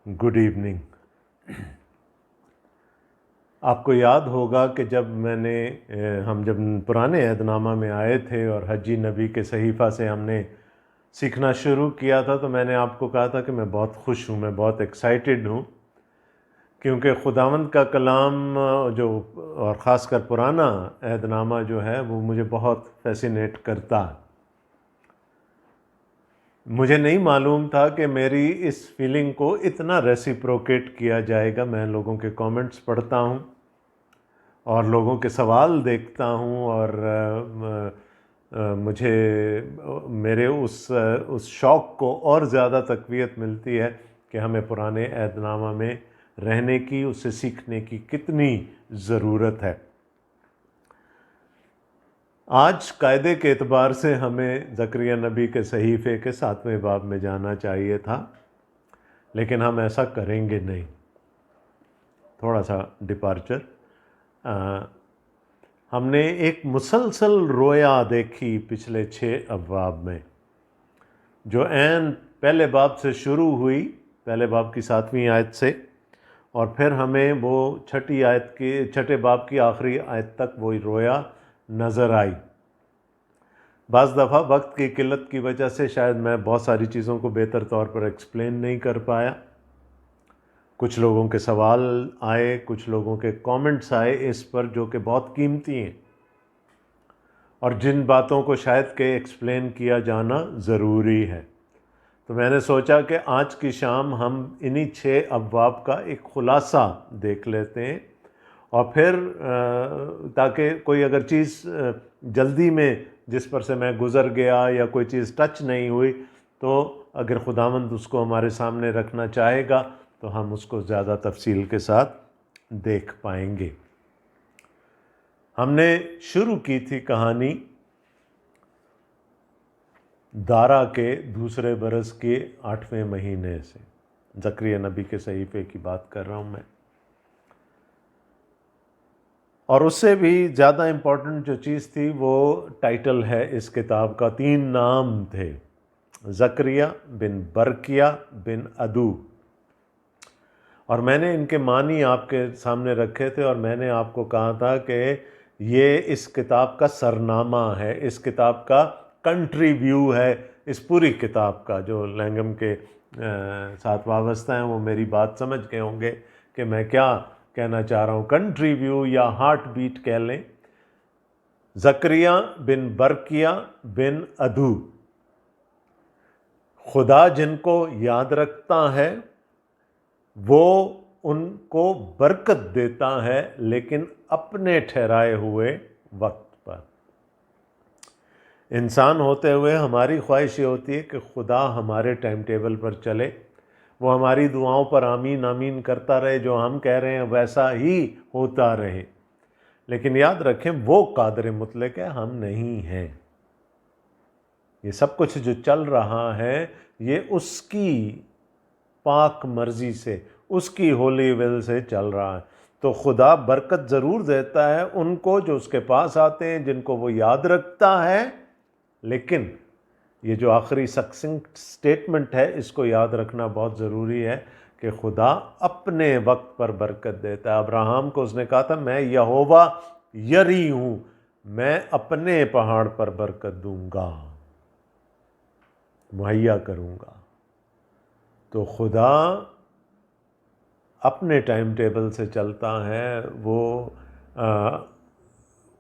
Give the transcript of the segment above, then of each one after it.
Good evening. آپ کو یاد ہوگا کہ جب ہم جب پرانے عہد نامہ میں آئے تھے اور حجی نبی کے صحیفہ سے ہم نے سیکھنا شروع کیا تھا، تو میں نے آپ کو کہا تھا کہ میں بہت خوش ہوں، میں بہت ایکسائٹڈ ہوں، کیونکہ خداوند کا کلام اور خاص کر پرانا عہد نامہ جو ہے وہ مجھے بہت فیسینیٹ کرتا ہے۔ مجھے نہیں معلوم تھا کہ میری اس فیلنگ کو اتنا ریسیپروکیٹ کیا جائے گا۔ میں لوگوں کے کامنٹس پڑھتا ہوں اور لوگوں کے سوال دیکھتا ہوں، اور مجھے میرے اس شوق کو اور زیادہ تقویت ملتی ہے کہ ہمیں پرانے عہد نامہ میں رہنے کی، اس سے سیکھنے کی کتنی ضرورت ہے۔ آج قاعدے کے اعتبار سے ہمیں زکریا نبی کے صحیفے کے 7ویں باب میں جانا چاہیے تھا، لیکن ہم ایسا کریں گے نہیں۔ تھوڑا سا ڈپارچر۔ ہم نے ایک مسلسل رویا دیکھی پچھلے 6 ابواب میں، جو عین پہلے باب سے شروع ہوئی، پہلے باب کی 7ویں آیت سے، اور پھر ہمیں وہ چھٹے باب کی آخری آیت تک وہی رویا نظر آئی۔ بعض دفعہ وقت کی قلت کی وجہ سے شاید میں بہت ساری چیزوں کو بہتر طور پر ایکسپلین نہیں کر پایا۔ کچھ لوگوں کے سوال آئے، کچھ لوگوں کے کامنٹس آئے اس پر، جو کہ بہت قیمتی ہیں، اور جن باتوں کو شاید کہ ایکسپلین کیا جانا ضروری ہے۔ تو میں نے سوچا کہ آج کی شام ہم انہی 6 ابواب کا ایک خلاصہ دیکھ لیتے ہیں، اور پھر تاکہ کوئی اگر چیز جلدی میں جس پر سے میں گزر گیا یا کوئی چیز ٹچ نہیں ہوئی، تو اگر خداوند اس کو ہمارے سامنے رکھنا چاہے گا تو ہم اس کو زیادہ تفصیل کے ساتھ دیکھ پائیں گے۔ ہم نے شروع کی تھی کہانی دارا کے دوسرے برس کے 8ویں مہینے سے۔ زکریا نبی کے صحیفے کی بات کر رہا ہوں میں، اور اس سے بھی زیادہ امپورٹنٹ جو چیز تھی وہ ٹائٹل ہے اس کتاب کا۔ 3 نام تھے، زکریا بن برکیا بن ادو، اور میں نے ان کے معنی آپ کے سامنے رکھے تھے، اور میں نے آپ کو کہا تھا کہ یہ اس کتاب کا سرنامہ ہے، اس کتاب کا کنٹریبیو ہے، اس پوری کتاب کا۔ جو لینگم کے ساتھ وابستہ ہیں وہ میری بات سمجھ گئے ہوں گے کہ میں کیا کہنا چاہ رہا ہوں۔ کنٹریبیو یا ہارٹ بیٹ کہہ لیں۔ زکریا بن برکیا بن ادو، خدا جن کو یاد رکھتا ہے وہ ان کو برکت دیتا ہے، لیکن اپنے ٹھہرائے ہوئے وقت پر۔ انسان ہوتے ہوئے ہماری خواہش یہ ہوتی ہے کہ خدا ہمارے ٹائم ٹیبل پر چلے، وہ ہماری دعاؤں پر آمین آمین کرتا رہے، جو ہم کہہ رہے ہیں ویسا ہی ہوتا رہے، لیکن یاد رکھیں وہ قادر مطلق ہے، ہم نہیں ہیں۔ یہ سب کچھ جو چل رہا ہے یہ اس کی پاک مرضی سے، اس کی ہولی ول سے چل رہا ہے۔ تو خدا برکت ضرور دیتا ہے ان کو جو اس کے پاس آتے ہیں، جن کو وہ یاد رکھتا ہے، لیکن یہ جو آخری سکسنکٹ سٹیٹمنٹ ہے اس کو یاد رکھنا بہت ضروری ہے کہ خدا اپنے وقت پر برکت دیتا ہے۔ ابراہیم کو اس نے کہا تھا میں یہوہ یری ہوں، میں اپنے پہاڑ پر برکت دوں گا، مہیا کروں گا۔ تو خدا اپنے ٹائم ٹیبل سے چلتا ہے، وہ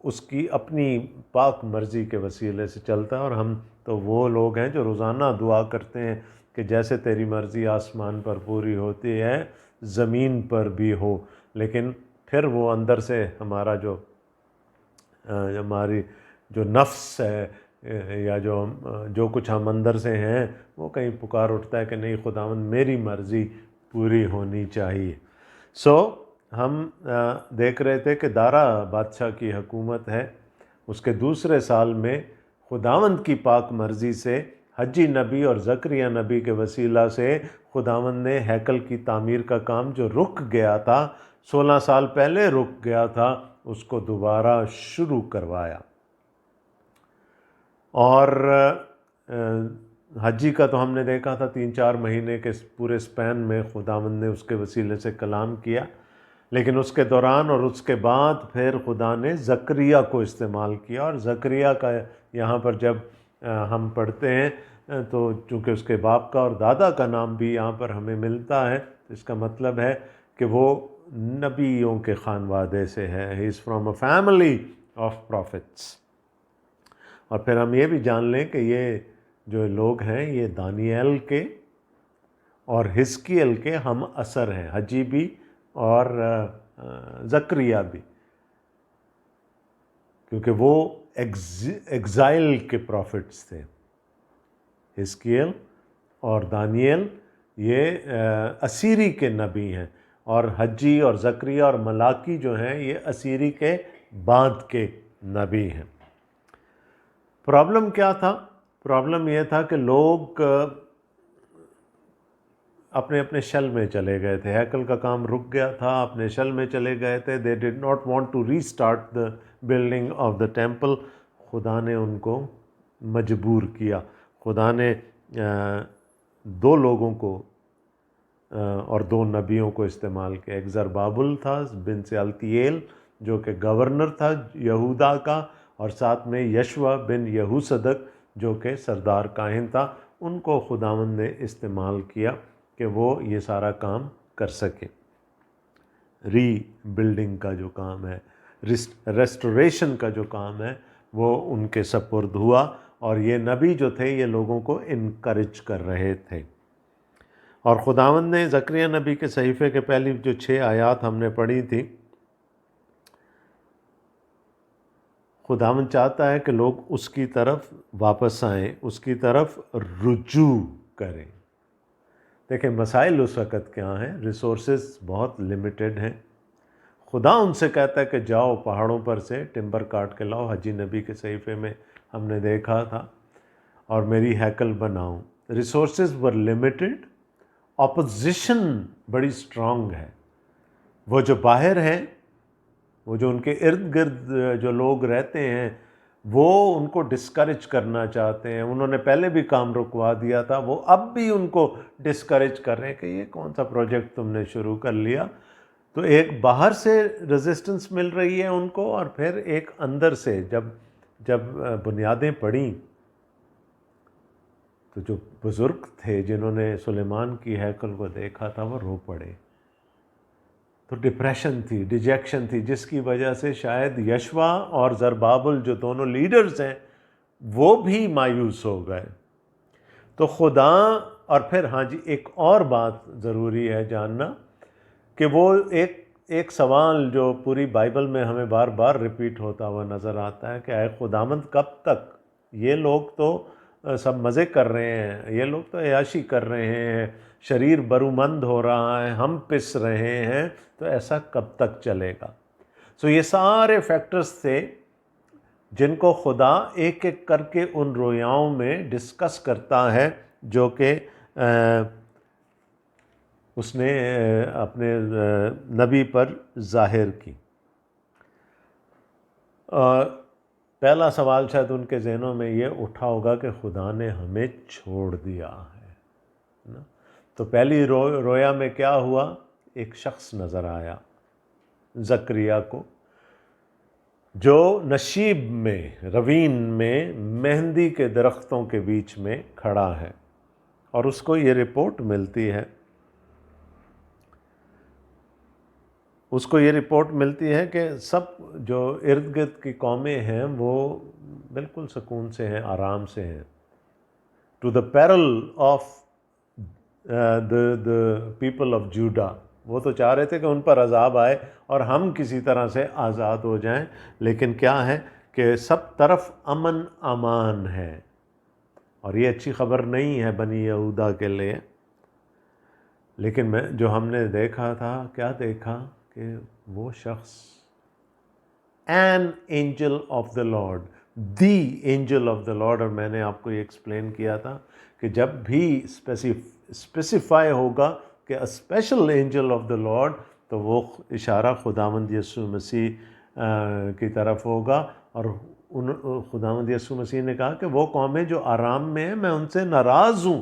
اس کی اپنی پاک مرضی کے وسیلے سے چلتا ہے، اور ہم تو وہ لوگ ہیں جو روزانہ دعا کرتے ہیں کہ جیسے تیری مرضی آسمان پر پوری ہوتی ہے زمین پر بھی ہو۔ لیکن پھر وہ اندر سے ہماری جو نفس ہے یا جو کچھ ہم اندر سے ہیں، وہ کہیں پکار اٹھتا ہے کہ نہیں خداوند میری مرضی پوری ہونی چاہیے۔ ہم دیکھ رہے تھے کہ دارا بادشاہ کی حکومت ہے، اس کے دوسرے سال میں خداوند کی پاک مرضی سے حجی نبی اور زکریا نبی کے وسیلہ سے خداوند نے ہیکل کی تعمیر کا کام جو رک گیا تھا، 16 سال پہلے رک گیا تھا، اس کو دوبارہ شروع کروایا۔ اور حجی کا تو ہم نے دیکھا تھا 3-4 مہینے کے پورے سپین میں خداوند نے اس کے وسیلے سے کلام کیا، لیکن اس کے دوران اور اس کے بعد پھر خدا نے زکریہ کو استعمال کیا، اور زکریہ کا یہاں پر جب ہم پڑھتے ہیں تو چونکہ اس کے باپ کا اور دادا کا نام بھی یہاں پر ہمیں ملتا ہے، تو اس کا مطلب ہے کہ وہ نبیوں کے خانوادے سے ہے. He is from a family of prophets. اور پھر ہم یہ بھی جان لیں کہ یہ جو لوگ ہیں یہ دانیال کے اور حزقیل کے ہم اثر ہیں، حجی بھی اور زکریہ بھی، کیونکہ وہ ایگزائل کے پروفٹس تھے. حزقیل اور دانیال یہ اسیری کے نبی ہیں، اور حجی اور زکریہ اور ملاکی جو ہیں یہ اسیری کے بعد کے نبی ہیں. پرابلم کیا تھا؟ پرابلم یہ تھا کہ لوگ اپنے اپنے شل میں چلے گئے تھے. ہیکل کا کام رک گیا تھا، اپنے شل میں چلے گئے تھے. They did not want to restart the building of the temple. خدا نے ان کو مجبور کیا. خدا نے 2 لوگوں کو اور 2 نبیوں کو استعمال کیا. ایک زربابل تھا بن سیالتیل جو کہ گورنر تھا یہودا کا، اور ساتھ میں یشوع بن یہوصدق جو کہ سردار کاہن تھا. ان کو خداوند نے استعمال کیا کہ وہ یہ سارا کام کر سکے. ری بلڈنگ کا جو کام ہے، ریسٹوریشن کا جو کام ہے، وہ ان کے سپرد ہوا. اور یہ نبی جو تھے یہ لوگوں کو انکریج کر رہے تھے. اور خداوند نے زکریا نبی کے صحیفے کے پہلی جو 6 آیات ہم نے پڑھی تھی، خداوند چاہتا ہے کہ لوگ اس کی طرف واپس آئیں، اس کی طرف رجوع کریں. دیکھیں مسائل اس وقت کیا ہیں، ریسورسز بہت لیمیٹڈ ہیں. خدا ان سے کہتا ہے کہ جاؤ پہاڑوں پر سے ٹمبر کاٹ کے لاؤ، حجی نبی کے صحیفے میں ہم نے دیکھا تھا، اور میری ہیکل بناؤ. ریسورسز ور لیمیٹڈ، اپوزیشن بڑی اسٹرانگ ہے. وہ جو باہر ہیں، وہ جو ان کے ارد گرد جو لوگ رہتے ہیں، وہ ان کو ڈسکریج کرنا چاہتے ہیں. انہوں نے پہلے بھی کام رکوا دیا تھا، وہ اب بھی ان کو ڈسکریج کر رہے ہیں کہ یہ کون سا پروجیکٹ تم نے شروع کر لیا. تو ایک باہر سے ریزسٹنس مل رہی ہے ان کو، اور پھر ایک اندر سے جب بنیادیں پڑیں تو جو بزرگ تھے جنہوں نے سلیمان کی ہیکل کو دیکھا تھا وہ رو پڑے. تو ڈپریشن تھی، ڈیجیکشن تھی، جس کی وجہ سے شاید یشوع اور زربابل جو دونوں لیڈرز ہیں وہ بھی مایوس ہو گئے. تو خدا، اور پھر ہاں جی ایک اور بات ضروری ہے جاننا کہ وہ ایک سوال جو پوری بائبل میں ہمیں بار بار ریپیٹ ہوتا ہوا نظر آتا ہے کہ اے خداوند کب تک؟ یہ لوگ تو سب مزے کر رہے ہیں، یہ لوگ تو عیاشی کر رہے ہیں، شریر برومند ہو رہا ہے، ہم پس رہے ہیں، تو ایسا کب تک چلے گا؟ سو یہ سارے فیکٹرز تھے جن کو خدا ایک ایک کر کے ان رویاؤں میں ڈسکس کرتا ہے جو کہ اس نے اپنے نبی پر ظاہر کی. پہلا سوال شاید ان کے ذہنوں میں یہ اٹھا ہوگا کہ خدا نے ہمیں چھوڑ دیا ہے. تو پہلی رویا میں کیا ہوا؟ ایک شخص نظر آیا زکریا کو، جو نشیب میں، روین میں، مہندی کے درختوں کے بیچ میں کھڑا ہے، اور اس کو یہ رپورٹ ملتی ہے، کہ سب جو ارد گرد کی قومیں ہیں وہ بالکل سکون سے ہیں، آرام سے ہیں. To the peril of the people of Judah. وہ تو چاہ رہے تھے کہ ان پر عذاب آئے اور ہم کسی طرح سے آزاد ہو جائیں، لیکن کیا ہے کہ سب طرف امن امان ہے. اور یہ اچھی خبر نہیں ہے بنی یہودا کے لیے. لیکن جو ہم نے دیکھا تھا، کیا دیکھا؟ کہ وہ شخص an angel of the Lord, the angel of the Lord. اور میں نے آپ کو یہ ایکسپلین کیا تھا کہ جب بھی اسپیسیفائی ہوگا کہ a special angel of the Lord، تو وہ اشارہ خداوند یسوع مسیح کی طرف ہوگا، اور خداوند یسوع مسیح نے کہا کہ وہ قومیں جو آرام میں ہیں میں ان سے ناراض ہوں،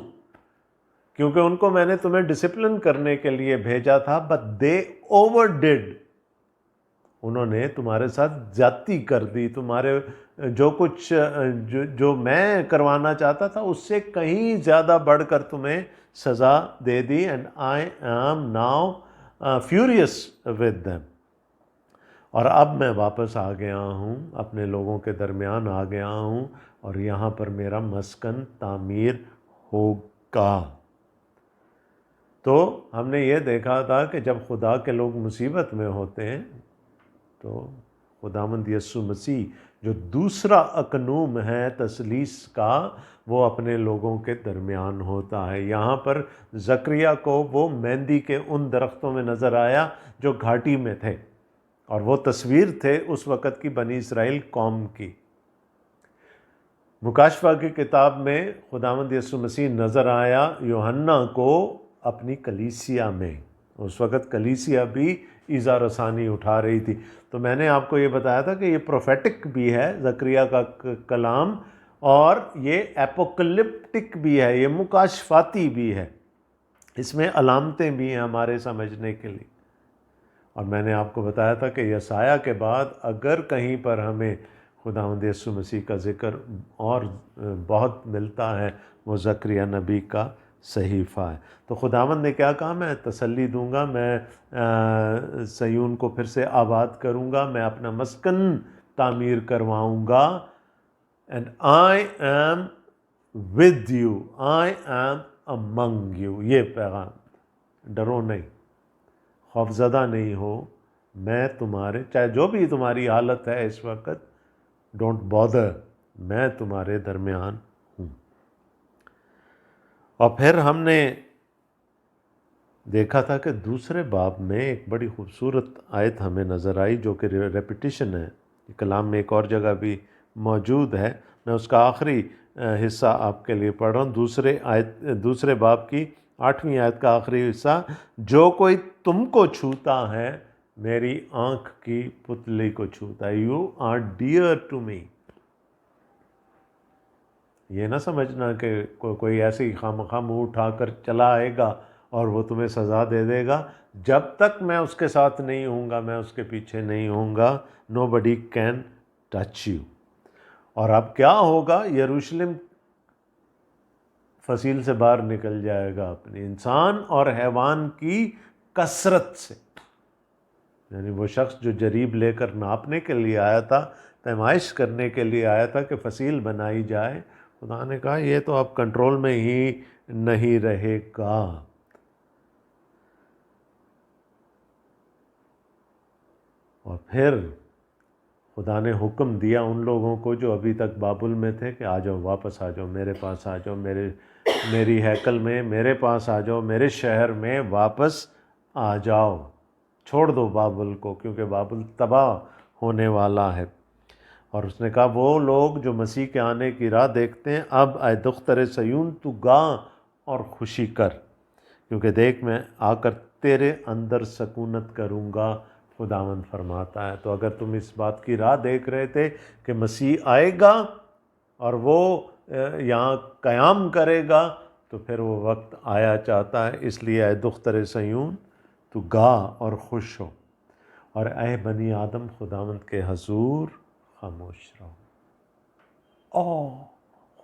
کیونکہ ان کو میں نے تمہیں ڈسپلن کرنے کے لیے بھیجا تھا، بٹ دے اوور ڈیڈ، انہوں نے تمہارے ساتھ زیادتی کر دی، تمہارے جو کچھ جو میں کروانا چاہتا تھا اس سے کہیں زیادہ بڑھ کر تمہیں سزا دے دی، and I am now furious with them، اور اب میں واپس آ گیا ہوں، اپنے لوگوں کے درمیان آ گیا ہوں، اور یہاں پر میرا مسکن تعمیر ہوگا۔ تو ہم نے یہ دیکھا تھا کہ جب خدا کے لوگ مصیبت میں ہوتے ہیں تو خداوند یسوع مسیح جو دوسرا اقنوم ہے تثلیث کا، وہ اپنے لوگوں کے درمیان ہوتا ہے۔ یہاں پر زکریا کو وہ مہندی کے ان درختوں میں نظر آیا جو گھاٹی میں تھے، اور وہ تصویر تھے اس وقت کی بنی اسرائیل قوم کی۔ مکاشفہ کی کتاب میں خداوند یسوع مسیح نظر آیا یوحنا کو اپنی کلیسیا میں، اس وقت کلیسیا بھی ایذا رسانی اٹھا رہی تھی۔ تو میں نے آپ کو یہ بتایا تھا کہ یہ پروفیٹک بھی ہے زکریا کا کلام، اور یہ ایپوکلپٹک بھی ہے، یہ مکاشفاتی بھی ہے، اس میں علامتیں بھی ہیں ہمارے سمجھنے کے لیے۔ اور میں نے آپ کو بتایا تھا کہ یسایہ کے بعد اگر کہیں پر ہمیں خداوند یسوع مسیح کا ذکر اور بہت ملتا ہے، وہ زکریا نبی کا صحیفہ ہے۔ تو خداوند نے کیا کہا؟ میں تسلی دوں گا، میں صیون کو پھر سے آباد کروں گا، میں اپنا مسکن تعمیر کرواؤں گا، and I am with you, I am among you. یہ پیغام، ڈرو نہیں، خوفزدہ نہیں ہو، میں تمہارے، چاہے جو بھی تمہاری حالت ہے اس وقت، ڈونٹ بادر، میں تمہارے درمیان ہوں۔ اور پھر ہم نے دیکھا تھا کہ دوسرے باب میں ایک بڑی خوبصورت آیت ہمیں نظر آئی جو کہ ریپیٹیشن ہے، کلام میں ایک اور جگہ بھی موجود ہے۔ میں اس کا آخری حصہ آپ کے لیے پڑھ رہا ہوں، دوسرے باب کی 8ویں آیت کا آخری حصہ، جو کوئی تم کو چھوتا ہے میری آنکھ کی پتلی کو چھوتا ہے، you are dear to me. یہ نہ سمجھنا کہ کوئی ایسے ہی خواہ منہ اٹھا کر چلا آئے گا اور وہ تمہیں سزا دے دے گا۔ جب تک میں اس کے ساتھ نہیں ہوں گا، میں اس کے پیچھے نہیں ہوں گا، نو بڈی کین ٹچ یو۔ اور اب کیا ہوگا؟ یروشلم فصیل سے باہر نکل جائے گا اپنی انسان اور حیوان کی کثرت سے، یعنی وہ شخص جو جریب لے کر ناپنے کے لیے آیا تھا، پیمائش کرنے کے لیے آیا تھا کہ فصیل بنائی جائے، خدا نے کہا یہ تو اب کنٹرول میں ہی نہیں رہے گا۔ اور پھر خدا نے حکم دیا ان لوگوں کو جو ابھی تک بابل میں تھے کہ آ جاؤ، واپس آ جاؤ، میرے پاس آ جاؤ، میری ہیکل میں میرے پاس آ جاؤ، میرے شہر میں واپس آ جاؤ، چھوڑ دو بابل کو، کیونکہ بابل تباہ ہونے والا ہے۔ اور اس نے کہا وہ لوگ جو مسیح کے آنے کی راہ دیکھتے ہیں، اب اے دختر صیون تو گا اور خوشی کر، کیونکہ دیکھ میں آ کر تیرے اندر سکونت کروں گا، خداوند فرماتا ہے۔ تو اگر تم اس بات کی راہ دیکھ رہے تھے کہ مسیح آئے گا اور وہ یہاں قیام کرے گا، تو پھر وہ وقت آیا چاہتا ہے۔ اس لیے اے دختر صیون تو گا اور خوش ہو، اور اے بنی آدم خداوند کے حضور خاموش رہو۔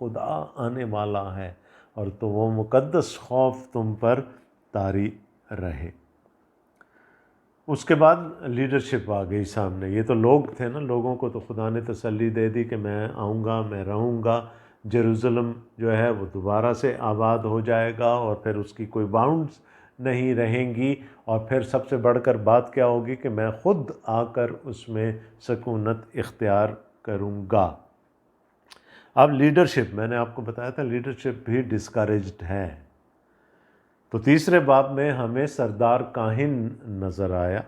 خدا آنے والا ہے، اور تو وہ مقدس خوف تم پر طاری رہے۔ اس کے بعد لیڈرشپ آ گئی سامنے۔ یہ تو لوگ تھے نا، لوگوں کو تو خدا نے تسلی دے دی کہ میں آؤں گا، میں رہوں گا، جیروزلم جو ہے وہ دوبارہ سے آباد ہو جائے گا، اور پھر اس کی کوئی باؤنڈز نہیں رہیں گی، اور پھر سب سے بڑھ کر بات کیا ہوگی کہ میں خود آ کر اس میں سکونت اختیار کروں گا۔ اب لیڈرشپ، میں نے آپ کو بتایا تھا لیڈرشپ بھی ڈسکریجڈ ہے۔ تو تیسرے باب میں ہمیں سردار کاہن نظر آیا،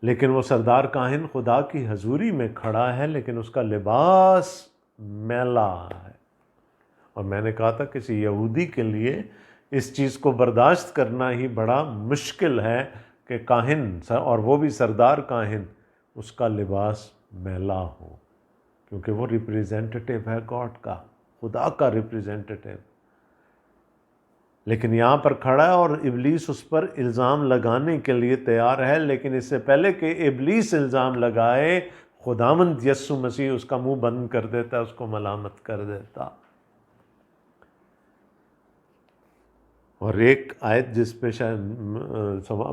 لیکن وہ سردار کاہن خدا کی حضوری میں کھڑا ہے، لیکن اس کا لباس میلا ہے۔ اور میں نے کہا تھا کسی یہودی کے لیے اس چیز کو برداشت کرنا ہی بڑا مشکل ہے کہ کاہن، اور وہ بھی سردار کاہن، اس کا لباس میلا ہو، کیونکہ وہ ریپریزنٹیٹیو ہے گاڈ کا، خدا کا ریپریزنٹیٹیو. لیکن یہاں پر کھڑا ہے اور ابلیس اس پر الزام لگانے کے لیے تیار ہے، لیکن اس سے پہلے کہ ابلیس الزام لگائے، خداوند یسوع مسیح اس کا منہ بند کر دیتا، اس کو ملامت کر دیتا. اور ایک آیت جس پہ شاید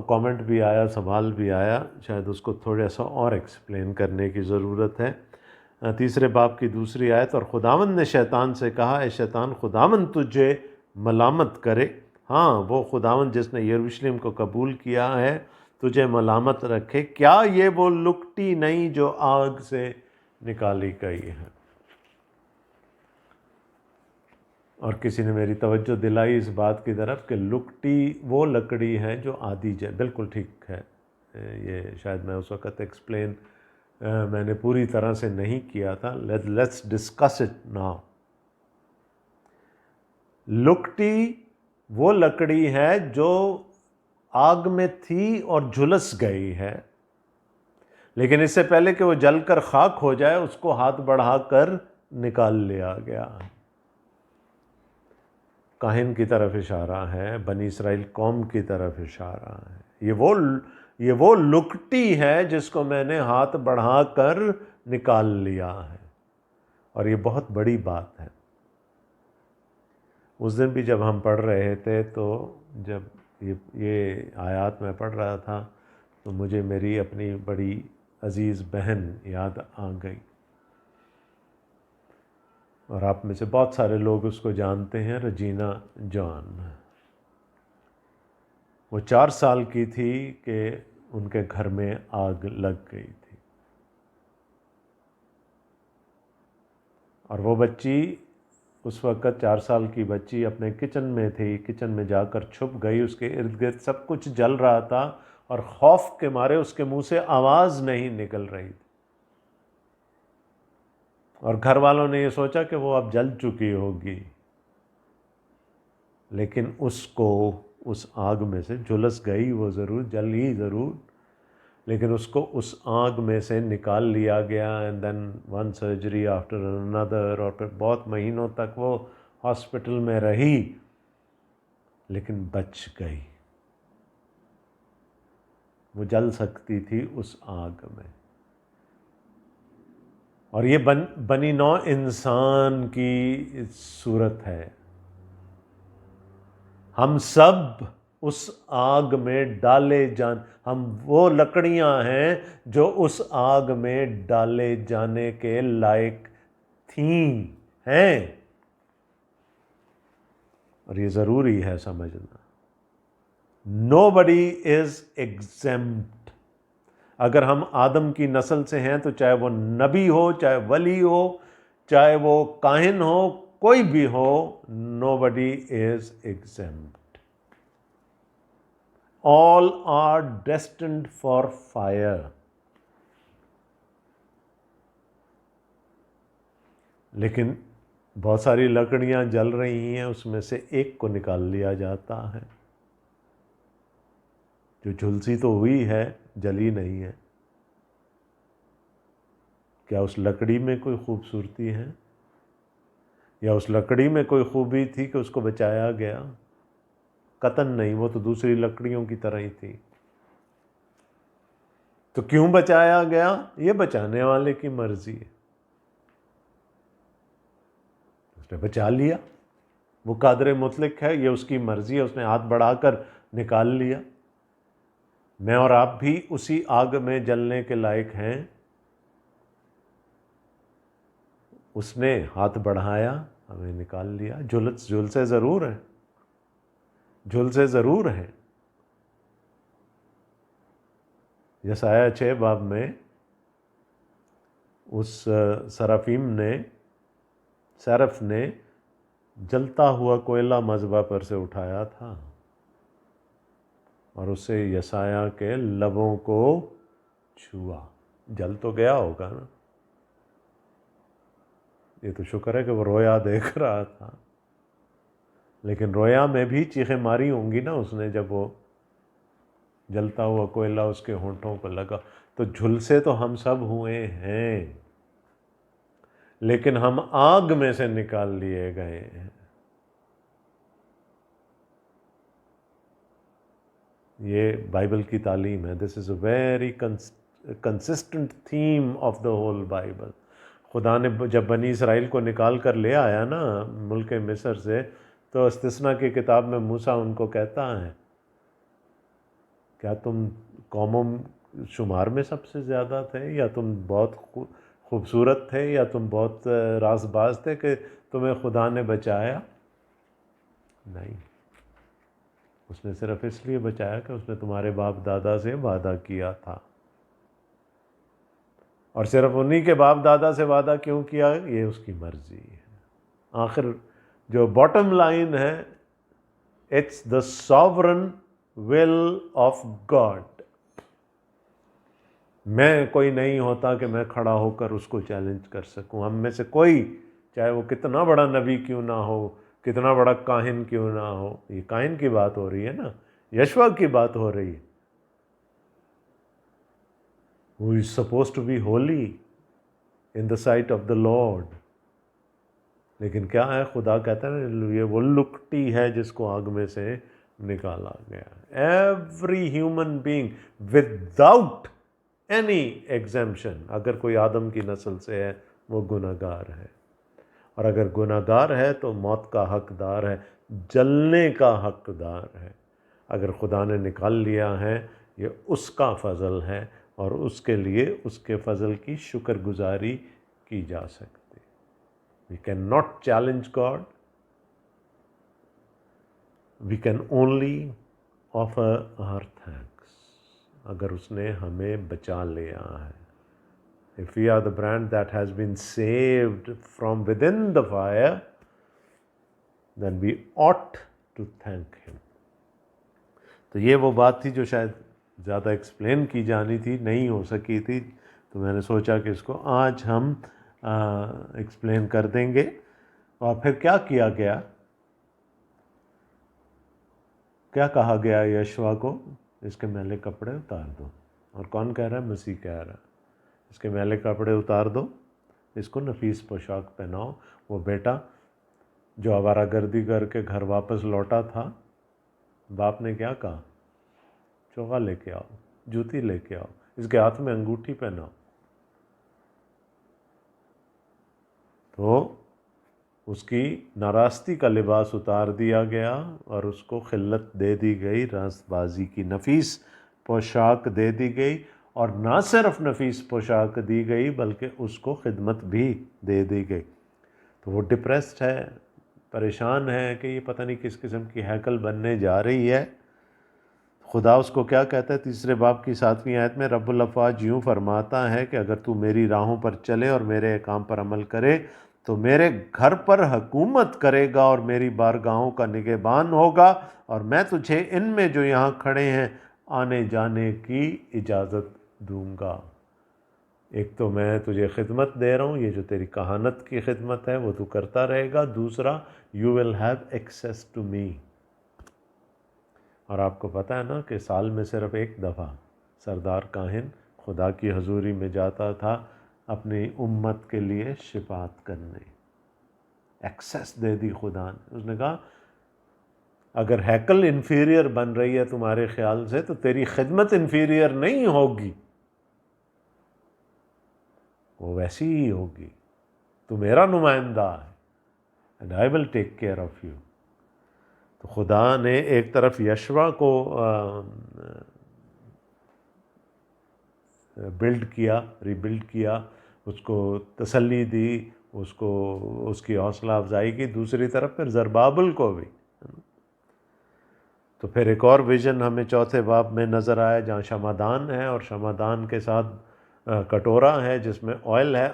کامنٹ بھی آیا، سوال بھی آیا، شاید اس کو تھوڑا سا اور ایکسپلین کرنے کی ضرورت ہے. 3 باب کی 2 آیت، اور خداوند نے شیطان سے کہا، اے شیطان، خداوند تجھے ملامت کرے. ہاں، وہ خداوند جس نے یروشلم کو قبول کیا ہے تجھے ملامت رکھے. کیا یہ وہ لکٹی نہیں جو آگ سے نکالی گئی ہے؟ اور کسی نے میری توجہ دلائی اس بات کی طرف کہ لکٹی وہ لکڑی ہے جو آدھی بالکل ٹھیک ہے. یہ شاید میں اس وقت ایکسپلین میں نے پوری طرح سے نہیں کیا تھا. Let's discuss it now. لکٹی وہ لکڑی ہے جو آگ میں تھی اور جھلس گئی ہے، لیکن اس سے پہلے کہ وہ جل کر خاک ہو جائے اس کو ہاتھ بڑھا کر نکال لیا گیا. کاہن کی طرف اشارہ ہے، بنی اسرائیل قوم کی طرف اشارہ ہے. یہ وہ لکٹی ہے جس کو میں نے ہاتھ بڑھا کر نکال لیا ہے، اور یہ بہت بڑی بات ہے. اس دن بھی جب ہم پڑھ رہے تھے تو جب یہ آیات میں پڑھ رہا تھا تو مجھے میری اپنی بڑی عزیز بہن یاد آ گئی، اور آپ میں سے بہت سارے لوگ اس کو جانتے ہیں، رجینا جان. وہ 4 سال کی تھی کہ ان کے گھر میں آگ لگ گئی تھی، اور وہ بچی اس وقت 4 سال کی بچی اپنے کچن میں تھی. کچن میں جا کر چھپ گئی، اس کے ارد گرد سب کچھ جل رہا تھا، اور خوف کے مارے اس کے منہ سے آواز نہیں نکل رہی تھی. اور گھر والوں نے یہ سوچا کہ وہ اب جل چکی ہوگی، لیکن اس کو اس آگ میں سے جھلس گئی. وہ ضرور جل ہی ضرور، لیکن اس کو اس آگ میں سے نکال لیا گیا. And then one surgery after اندر، اور پھر بہت مہینوں تک وہ ہاسپٹل میں رہی، لیکن بچ گئی. وہ جل سکتی تھی اس آگ میں. اور یہ بنی نوع انسان کی صورت ہے. ہم سب اس آگ میں ڈالے ہم وہ لکڑیاں ہیں جو اس آگ میں ڈالے جانے کے لائق ہیں. اور یہ ضروری ہے سمجھنا. Nobody is exempt. اگر ہم آدم کی نسل سے ہیں تو چاہے وہ نبی ہو، چاہے ولی ہو، چاہے وہ کاہن ہو، کوئی بھی ہو، nobody is exempt. All are destined for fire. لیکن بہت ساری لکڑیاں جل رہی ہیں، اس میں سے ایک کو نکال لیا جاتا ہے. جو جھلسی تو ہوئی ہے، جلی نہیں ہے. کیا اس لکڑی میں کوئی خوبصورتی ہے، یا اس لکڑی میں کوئی خوبی تھی کہ اس کو بچایا گیا؟ قطعاً نہیں، وہ تو دوسری لکڑیوں کی طرح ہی تھی. تو کیوں بچایا گیا؟ یہ بچانے والے کی مرضی ہے. اس نے بچا لیا، وہ قادر مطلق ہے، یہ اس کی مرضی ہے، اس نے ہاتھ بڑھا کر نکال لیا. میں اور آپ بھی اسی آگ میں جلنے کے لائق ہیں. اس نے ہاتھ بڑھایا، ہمیں نکال لیا. جھلسے ضرور ہیں، جھلسے ضرور ہیں. یسایہ 6 باب میں اس سرف نے جلتا ہوا کوئلہ مذبح پر سے اٹھایا تھا، اور اسے یسایہ کے لبوں کو چھوا. جل تو گیا ہوگا نا. یہ تو شکر ہے کہ وہ رویا دیکھ رہا تھا، لیکن رویا میں بھی چیخیں ماری ہوں گی نا اس نے جب وہ جلتا ہوا کوئلہ اس کے ہونٹوں کو لگا. تو جھلسے تو ہم سب ہوئے ہیں، لیکن ہم آگ میں سے نکال لیے گئے ہیں. یہ بائبل کی تعلیم ہے. This is a very consistent theme of the whole Bible. خدا نے جب بنی اسرائیل کو نکال کر لے آیا نا ملک مصر سے، تو استثنا کی کتاب میں موسیٰ ان کو کہتا ہے، کیا تم قوموں شمار میں سب سے زیادہ تھے، یا تم بہت خوبصورت تھے، یا تم بہت راز باز تھے کہ تمہیں خدا نے بچایا؟ نہیں، اس نے صرف اس لیے بچایا کہ اس نے تمہارے باپ دادا سے وعدہ کیا تھا. اور صرف انہی کے باپ دادا سے وعدہ کیوں کیا؟ یہ اس کی مرضی ہے. آخر جو باٹم لائن ہے، it's the sovereign will of God. میں کوئی نہیں ہوتا کہ میں کھڑا ہو کر اس کو چیلنج کر سکوں. ہم میں سے کوئی، چاہے وہ کتنا بڑا نبی کیوں نہ ہو، کتنا بڑا کاہن کیوں نہ ہو. یہ کاہن کی بات ہو رہی ہے نا، یشوع کی بات ہو رہی ہے. who is supposed to be holy in the sight of the Lord. لیکن کیا ہے، خدا کہتا ہے یہ وہ لکٹی ہے جس کو آگ میں سے نکالا گیا. Every human being without any exemption, اگر کوئی آدم کی نسل سے ہے وہ گناہگار ہے، اور اگر گناہگار ہے تو موت کا حقدار ہے، جلنے کا حقدار ہے. اگر خدا نے نکال لیا ہے، یہ اس کا فضل ہے، اور اس کے لیے اس کے فضل کی شکر گزاری کی جا سکتی. We cannot challenge God. We can only offer our thanks. اگر اس نے ہمیں بچا لیا ہے. If we are the brand that has been saved from within the fire, then we ought to thank Him. تو یہ وہ بات تھی جو شاید زیادہ ایکسپلین کی جانی تھی، نہیں ہو سکی تھی، تو میں نے سوچا کہ اس کو آج ہم ایکسپلین کر دیں گے. اور پھر کیا کیا گیا، کیا کہا گیا یشوع کو؟ اس کے میلے کپڑے اتار دو. اور کون کہہ رہا ہے؟ مسیح کہہ رہا ہے. اس کے میلے کپڑے اتار دو، اس کو نفیس پوشاک پہناؤ. وہ بیٹا جو آوارہ گردی کر کے گھر واپس لوٹا تھا، باپ نے کیا کہا؟ چوغا لے کے آؤ، جوتی لے کے آؤ، اس کے ہاتھ میں انگوٹھی پہناؤ. تو اس کی ناراستی کا لباس اتار دیا گیا اور اس کو خلت دے دی گئی، راست بازی کی نفیس پوشاک دے دی گئی. اور نہ صرف نفیس پوشاک دی گئی بلکہ اس کو خدمت بھی دے دی گئی. تو وہ ڈپریسڈ ہے، پریشان ہے کہ یہ پتہ نہیں کس قسم کی ہیکل بننے جا رہی ہے. خدا اس کو کیا کہتا ہے؟ 3 باب کی 7ویں آیت میں رب الافواج یوں فرماتا ہے کہ اگر تو میری راہوں پر چلے اور میرے احکام پر عمل کرے تو میرے گھر پر حکومت کرے گا اور میری بارگاہوں کا نگہبان ہوگا، اور میں تجھے ان میں جو یہاں کھڑے ہیں آنے جانے کی اجازت دوں گا. ایک تو میں تجھے خدمت دے رہا ہوں، یہ جو تیری کہانت کی خدمت ہے وہ تو کرتا رہے گا. دوسرا، you will have access to me. اور آپ کو پتہ ہے نا کہ سال میں صرف ایک دفعہ سردار کاہن خدا کی حضوری میں جاتا تھا اپنی امت کے لیے شفاعت کرنے. ایکسیس دے دی خدا نے. اس نے کہا اگر ہیکل انفیریئر بن رہی ہے تمہارے خیال سے تو تیری خدمت انفیریئر نہیں ہوگی، وہ ویسی ہی ہوگی. تو میرا نمائندہ ہے and I will take care of you. تو خدا نے ایک طرف یشوع کو بلڈ کیا، ری بلڈ کیا، اس کو تسلی دی، اس کو اس کی حوصلہ افزائی کی. دوسری طرف پھر زربابل کو بھی. تو پھر ایک اور ویژن ہمیں 4 باب میں نظر آیا جہاں شمعدان ہے، اور شمعدان کے ساتھ کٹورا ہے جس میں آئل ہے.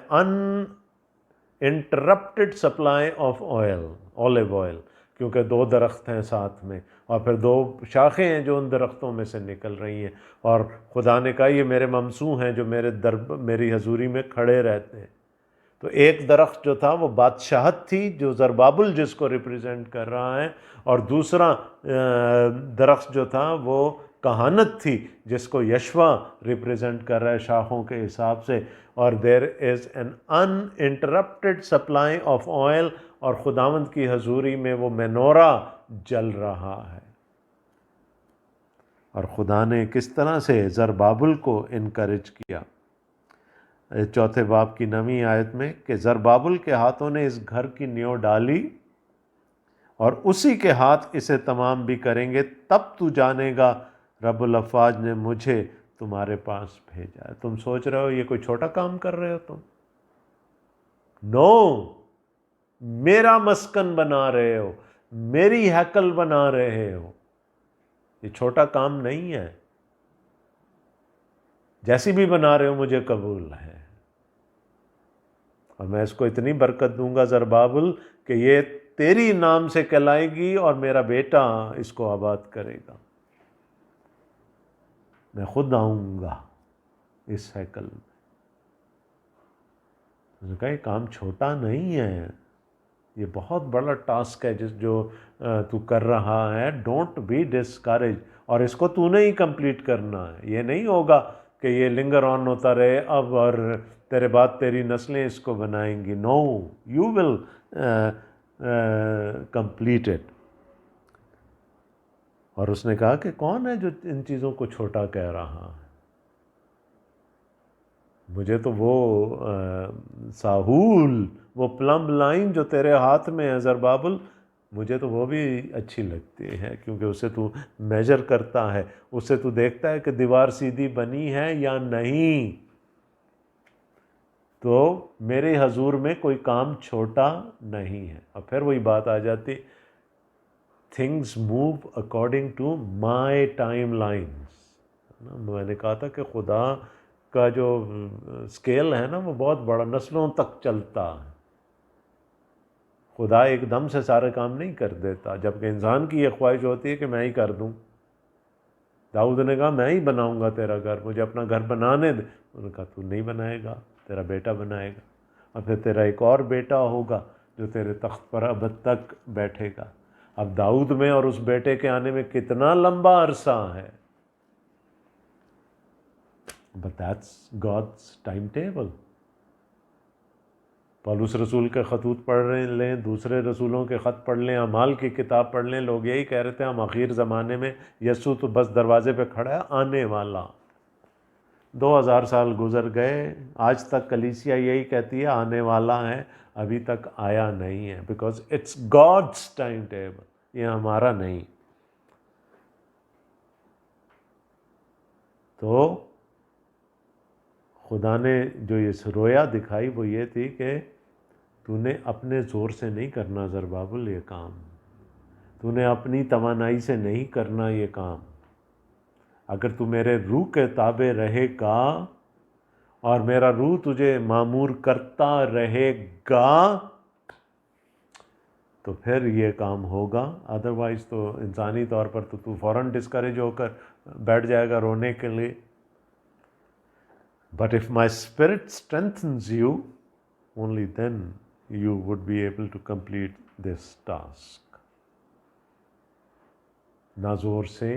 Interrupted supply of oil, olive oil, کیونکہ 2 درخت ہیں ساتھ میں، اور پھر 2 شاخیں ہیں جو ان درختوں میں سے نکل رہی ہیں. اور خدا نے کہا یہ میرے ممسوح ہیں جو میری حضوری میں کھڑے رہتے ہیں. تو ایک درخت جو تھا وہ بادشاہت تھی جو زربابل جس کو ریپریزنٹ کر رہا ہے، اور دوسرا درخت جو تھا وہ کہانت تھی جس کو یشوا ریپریزنٹ کر رہا ہے شاخوں کے حساب سے، اور there is an uninterrupted supply of oil, اور خداوند کی حضوری میں وہ مینورا جل رہا ہے۔ اور خدا نے کس طرح سے زربابل کو انکریج کیا، چوتھے باب کی 9ویں آیت میں، کہ زربابل کے ہاتھوں نے اس گھر کی نیو ڈالی اور اسی کے ہاتھ اسے تمام بھی کریں گے، تب تو جانے گا رب الافواج نے مجھے تمہارے پاس بھیجا ہے۔ تم سوچ رہے ہو یہ کوئی چھوٹا کام کر رہے ہو تم؟ نو، میرا مسکن بنا رہے ہو، میری ہیکل بنا رہے ہو، یہ چھوٹا کام نہیں ہے۔ جیسی بھی بنا رہے ہو مجھے قبول ہے، اور میں اس کو اتنی برکت دوں گا زربابل کہ یہ تیری نام سے کہلائے گی، اور میرا بیٹا اس کو آباد کرے گا۔ میں خود آؤں گا اس ہیکل میں۔ اس نے کہا یہ کام چھوٹا نہیں ہے، یہ بہت بڑا ٹاسک ہے جو تو کر رہا ہے۔ ڈونٹ بی ڈسکریج، اور اس کو تو نے ہی کمپلیٹ کرنا ہے۔ یہ نہیں ہوگا کہ یہ لنگر آن ہوتا رہے اب اور تیرے بعد تیری نسلیں اس کو بنائیں گی۔ نو، یو ول کمپلیٹ اٹ۔ اور اس نے کہا کہ کون ہے جو ان چیزوں کو چھوٹا کہہ رہا ہے؟ مجھے تو وہ ساہول، وہ پلمب لائن جو تیرے ہاتھ میں ہے زربابل، مجھے تو وہ بھی اچھی لگتی ہے، کیونکہ اسے تو میجر کرتا ہے، اسے تو دیکھتا ہے کہ دیوار سیدھی بنی ہے یا نہیں۔ تو میرے حضور میں کوئی کام چھوٹا نہیں ہے۔ اور پھر وہی بات آ جاتی، things move according to my timelines. میں نے کہا تھا کہ خدا کا جو اسکیل ہے نا وہ بہت بڑا، نسلوں تک چلتا ہے۔ خدا ایک دم سے سارے کام نہیں کر دیتا، جبکہ انسان کی یہ خواہش ہوتی ہے کہ میں ہی کر دوں۔ داؤد نے کہا میں ہی بناؤں گا تیرا گھر، مجھے اپنا گھر بنانے دے۔ انہوں نے کہا تو نہیں بنائے گا، تیرا بیٹا بنائے گا، اور پھر تیرا ایک اور بیٹا ہوگا جو تیرے تخت پر ابد تک بیٹھے گا۔ اب داؤد میں اور اس بیٹے کے آنے میں کتنا لمبا عرصہ ہے، but that's God's time table۔ Police رسول کے خطوط پڑھ لیں، دوسرے رسولوں کے خط پڑھ لیں، اعمال کی کتاب پڑھ لیں، لوگ یہی کہہ رہے تھے ہم آخر زمانے میں، یسوع تو بس دروازے پہ کھڑا ہے، آنے والا۔ 2000 سال گزر گئے، آج تک کلیسیا یہی کہتی ہے آنے والا ہے، ابھی تک آیا نہیں ہے، because it's God's timetable, یہ ہمارا نہیں۔ تو خدا نے جو یہ رویا دکھائی وہ یہ تھی کہ تو نے اپنے زور سے نہیں کرنا زربابل یہ کام، تو نے اپنی توانائی سے نہیں کرنا یہ کام۔ اگر تو میرے روح کے تابع رہے گا اور میرا روح تجھے معمور کرتا رہے گا تو پھر یہ کام ہوگا، ادروائز تو انسانی طور پر تو فوراً ڈسکریج ہو کر بیٹھ جائے گا رونے کے لیے۔ But if my spirit strengthens you, only then you would be able to complete this task۔ نہ زور سے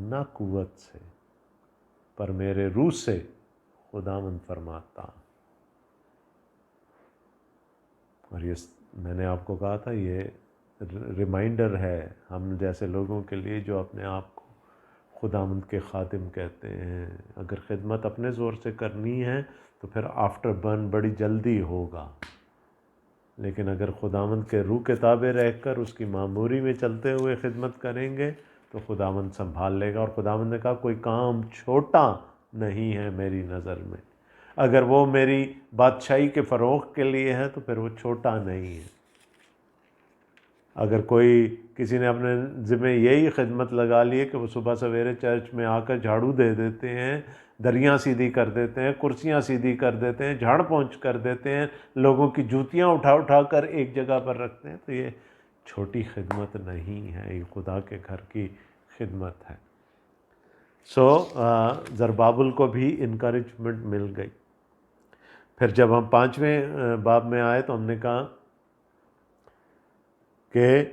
نہ قوت سے، پر میرے روح سے، خداوند فرماتا۔ اور یہ میں نے آپ کو کہا تھا یہ ریمائنڈر ہے ہم جیسے لوگوں کے لیے جو اپنے آپ کو خداوند کے خادم کہتے ہیں۔ اگر خدمت اپنے زور سے کرنی ہے تو پھر آفٹر برن بڑی جلدی ہوگا، لیکن اگر خداوند کے روح کے تابع رہ کر اس کی معموری میں چلتے ہوئے خدمت کریں گے تو خداوند سنبھال لے گا۔ اور خداوند نے کہا کوئی کام چھوٹا نہیں ہے میری نظر میں، اگر وہ میری بادشاہی کے فروغ کے لیے ہے تو پھر وہ چھوٹا نہیں ہے۔ اگر کوئی کسی نے اپنے ذمہ یہی خدمت لگا لی ہے کہ وہ صبح سویرے چرچ میں آ کر جھاڑو دے دیتے ہیں، دریاں سیدھی کر دیتے ہیں، کرسیاں سیدھی کر دیتے ہیں، جھاڑ پونچھ کر دیتے ہیں، لوگوں کی جوتیاں اٹھا اٹھا کر ایک جگہ پر رکھتے ہیں، تو یہ چھوٹی خدمت نہیں ہے، یہ خدا کے گھر کی خدمت ہے۔ زربابل کو بھی انکریجمنٹ مل گئی۔ پھر جب ہم 5ویں باب میں آئے تو ہم نے کہا کہ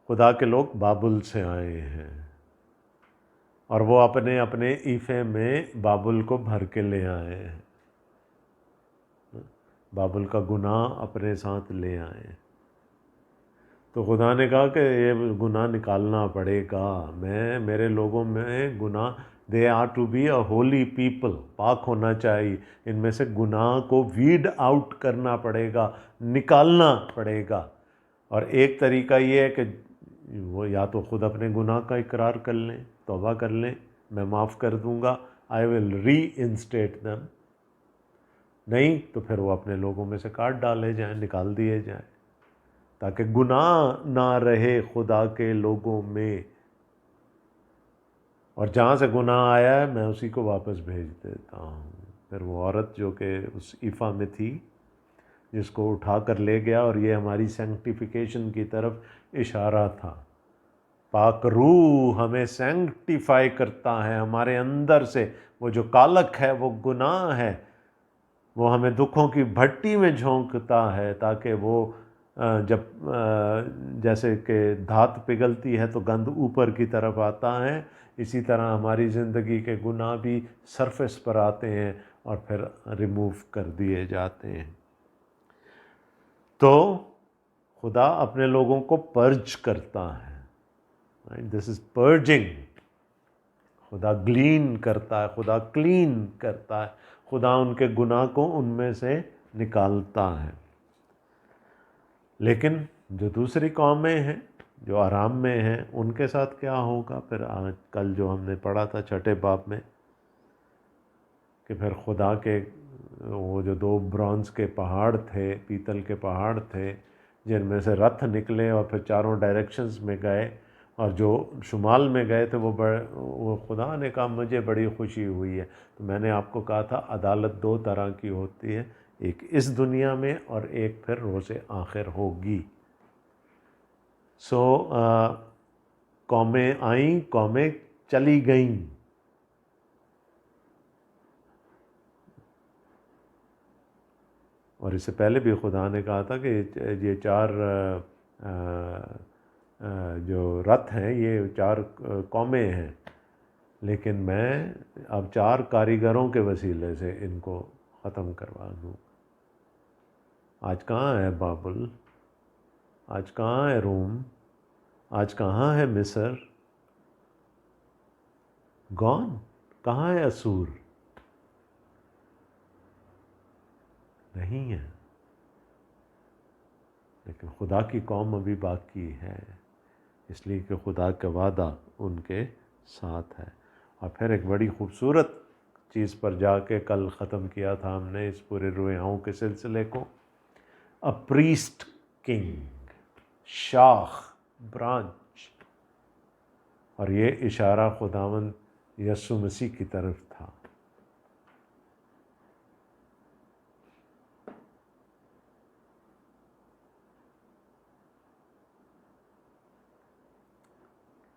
خدا کے لوگ بابل سے آئے ہیں، اور وہ اپنے اپنے ایفے میں بابل کو بھر کے لے آئے ہیں، بابل کا گناہ اپنے ساتھ لے آئے ہیں۔ تو خدا نے کہا کہ یہ گناہ نکالنا پڑے گا، میرے لوگوں میں گناہ، they are to be a holy people, پاک ہونا چاہیے، ان میں سے گناہ کو ویڈ آؤٹ کرنا پڑے گا، نکالنا پڑے گا۔ اور ایک طریقہ یہ ہے کہ وہ یا تو خود اپنے گناہ کا اقرار کر لیں، توبہ کر لیں، میں معاف کر دوں گا، آئی ول ری انسٹیٹ دیم، نہیں تو پھر وہ اپنے لوگوں میں سے کاٹ ڈالے جائیں، نکال دیے جائیں، تاکہ گناہ نہ رہے خدا کے لوگوں میں۔ اور جہاں سے گناہ آیا ہے میں اسی کو واپس بھیج دیتا ہوں۔ پھر وہ عورت جو کہ اس ایفا میں تھی، جس کو اٹھا کر لے گیا، اور یہ ہماری سینکٹیفیکیشن کی طرف اشارہ تھا۔ پاک روح ہمیں سینکٹیفائی کرتا ہے، ہمارے اندر سے وہ جو کالک ہے، وہ گناہ ہے، وہ ہمیں دکھوں کی بھٹی میں جھونکتا ہے، تاکہ وہ جب جیسے کہ دھات پگھلتی ہے تو گند اوپر کی طرف آتا ہے، اسی طرح ہماری زندگی کے گناہ بھی سرفیس پر آتے ہیں اور پھر ریموو کر دیے جاتے ہیں۔ تو خدا اپنے لوگوں کو پرج کرتا ہے، دس از پرجنگ۔ خدا گلین کرتا ہے، خدا کلین کرتا ہے، خدا ان کے گناہ کو ان میں سے نکالتا ہے۔ لیکن جو دوسری قومیں ہیں، جو آرام میں ہیں، ان کے ساتھ کیا ہوگا؟ پھر آج کل جو ہم نے پڑھا تھا چھٹے باب میں، کہ پھر خدا کے وہ جو 2 برونز کے پہاڑ تھے، پیتل کے پہاڑ تھے، جن میں سے رتھ نکلے اور پھر چاروں ڈائریکشنز میں گئے، اور جو شمال میں گئے تھے وہ خدا نے کہا مجھے بڑی خوشی ہوئی ہے۔ تو میں نے آپ کو کہا تھا عدالت 2 طرح کی ہوتی ہے، ایک اس دنیا میں اور ایک پھر روز آخر ہوگی۔ قومیں آئیں، قومیں چلی گئیں۔ اور اس سے پہلے بھی خدا نے کہا تھا کہ یہ 4 جو رتھ ہیں یہ 4 قومیں ہیں، لیکن میں اب 4 کاریگروں کے وسیلے سے ان کو ختم کروا دوں۔ آج کہاں ہے بابل؟ آج کہاں ہے روم؟ آج کہاں ہے مصر؟ گون؟ کہاں ہے اسور؟ نہیں ہے۔ لیکن خدا کی قوم ابھی باقی ہے، اس لیے کہ خدا کا وعدہ ان کے ساتھ ہے۔ اور پھر ایک بڑی خوبصورت چیز پر جا کے کل ختم کیا تھا ہم نے اس پورے رویاؤں کے سلسلے کو، اے پریسٹ کنگ، شاخ، برانچ۔ اور یہ اشارہ خداوند یسوع مسیح کی طرف تھا۔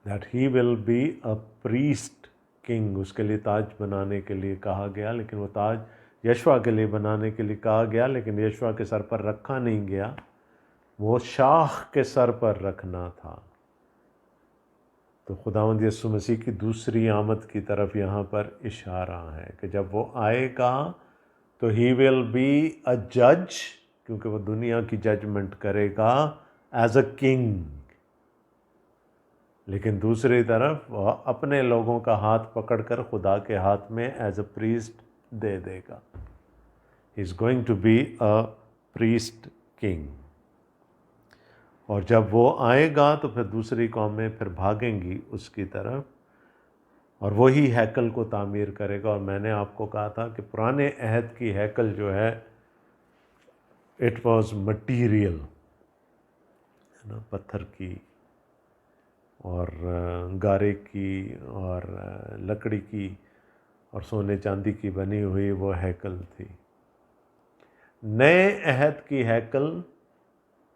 that he will be a priest king، اس کے لیے تاج بنانے کے لیے کہا گیا، لیکن وہ تاج یشوع کے لیے بنانے کے لیے کہا گیا، لیکن یشوع کے سر پر رکھا نہیں گیا، وہ شاخ کے سر پر رکھنا تھا۔ تو خداوند یسوع مسیح کی دوسری آمد کی طرف یہاں پر اشارہ ہے کہ جب وہ آئے گا تو ہی ول بی اے جج، کیونکہ وہ دنیا کی ججمنٹ کرے گا ایز اے کنگ، لیکن دوسری طرف وہ اپنے لوگوں کا ہاتھ پکڑ کر خدا کے ہاتھ میں ایز اے پریسٹ دے دے گا۔ He is going to be a priest king. اور جب وہ آئے گا تو پھر دوسری قومیں پھر بھاگیں گی اس کی طرف، اور وہی ہیکل کو تعمیر کرے گا۔ اور میں نے آپ کو کہا تھا کہ پرانے عہد کی ہیکل جو ہے اٹ واز مٹیریل، پتھر کی اور گارے کی اور لکڑی کی اور سونے چاندی کی بنی ہوئی وہ ہیکل تھی۔ نئے عہد کی ہیکل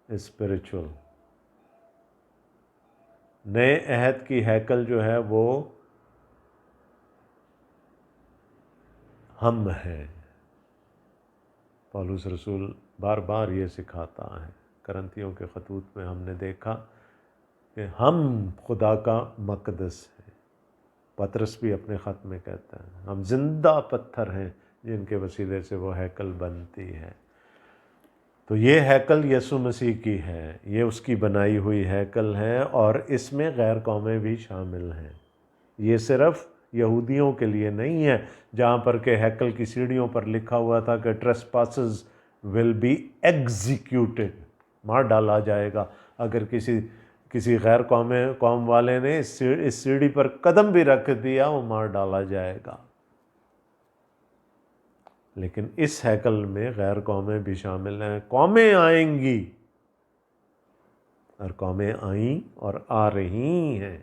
اسپریچول، نئے عہد کی ہیکل جو ہے وہ ہم ہیں۔ پولس رسول بار بار یہ سکھاتا ہے، کرنتھیوں کے خطوط میں ہم نے دیکھا کہ ہم خدا کا مقدس ہے۔ پطرس بھی اپنے خط میں کہتا ہے ہم زندہ پتھر ہیں جن کے وسیلے سے وہ ہیکل بنتی ہے۔ تو یہ ہیکل یسوع مسیح کی ہے، یہ اس کی بنائی ہوئی ہیکل ہے، اور اس میں غیر قومیں بھی شامل ہیں۔ یہ صرف یہودیوں کے لیے نہیں ہے، جہاں پر کہ ہیکل کی سیڑھیوں پر لکھا ہوا تھا کہ ٹریسپاسز ول بی ایگزیکیوٹڈ، مار ڈالا جائے گا اگر کسی غیر قوم والے نے اس سیڑھی پر قدم بھی رکھ دیا وہ مار ڈالا جائے گا۔ لیکن اس ہیکل میں غیر قومیں بھی شامل ہیں، قومیں آئیں گی، اور قومیں آئیں اور آ رہی ہیں،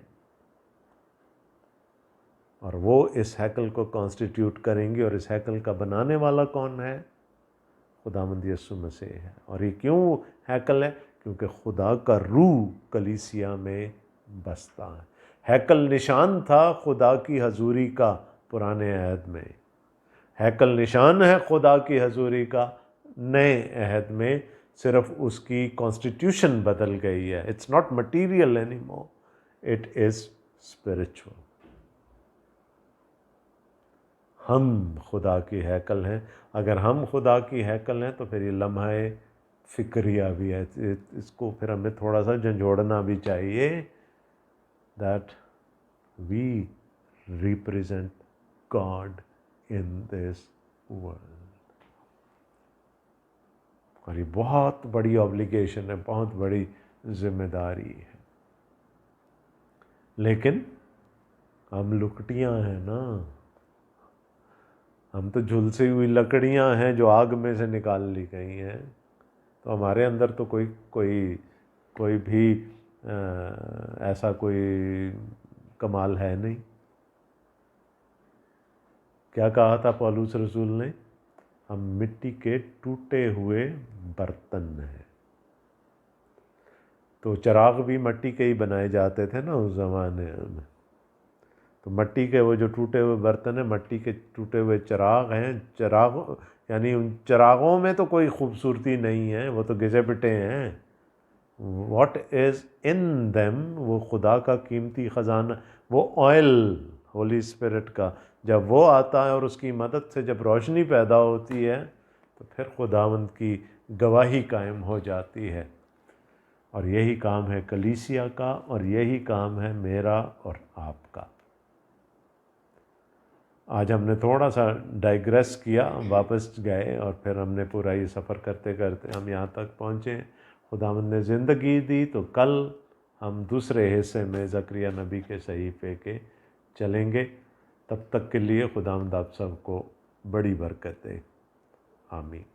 اور وہ اس ہیکل کو کانسٹیٹیوٹ کریں گی۔ اور اس ہیکل کا بنانے والا کون ہے؟ خداوند یسوع مسیح ہے۔ اور یہ کیوں ہیکل ہے؟ کیونکہ خدا کا روح کلیسیا میں بستا ہے۔ ہیکل نشان تھا خدا کی حضوری کا پرانے عہد میں، ہیکل نشان ہے خدا کی حضوری کا نئے عہد میں، صرف اس کی کانسٹیٹیوشن بدل گئی ہے۔ It's not material any more, it is spiritual. ہم خدا کی ہیکل ہیں۔ اگر ہم خدا کی ہیکل ہیں تو پھر یہ لمحہ فکریہ بھی ہے، اس کو پھر ہمیں تھوڑا سا جھنجھوڑنا بھی چاہیے، that we represent God in this world. اور یہ بہت بڑی آبلیگیشن ہے، بہت بڑی ذمہ داری ہے۔ لیکن ہم لکٹیاں ہیں نا، ہم تو جھلسی ہوئی لکڑیاں ہیں جو آگ میں سے نکال لی گئی ہیں، تو ہمارے اندر تو کوئی بھی ایسا کوئی کمال ہے نہیں۔ کیا کہا تھا پولس رسول نے؟ ہم مٹی کے ٹوٹے ہوئے برتن ہیں۔ تو چراغ بھی مٹی کے ہی بنائے جاتے تھے نا اس زمانے میں، تو مٹی کے وہ جو ٹوٹے ہوئے برتن ہیں، مٹی کے ٹوٹے ہوئے چراغ ہیں، یعنی ان چراغوں میں تو کوئی خوبصورتی نہیں ہے، وہ تو گھسے پٹے ہیں۔ واٹ از ان دیم، وہ خدا کا قیمتی خزانہ، وہ آئل ہولی اسپرٹ کا، جب وہ آتا ہے اور اس کی مدد سے جب روشنی پیدا ہوتی ہے تو پھر خداوند کی گواہی قائم ہو جاتی ہے۔ اور یہی کام ہے کلیسیا کا، اور یہی کام ہے میرا اور آپ کا۔ آج ہم نے تھوڑا سا ڈائیگریس کیا، واپس گئے، اور پھر ہم نے پورا یہ سفر کرتے کرتے ہم یہاں تک پہنچے۔ خداوند نے زندگی دی تو کل ہم دوسرے حصے میں زکریا نبی کے صحیفے کے چلیں گے۔ تب تک کے لیے خداوند آپ سب کو بڑی برکت دے، آمین۔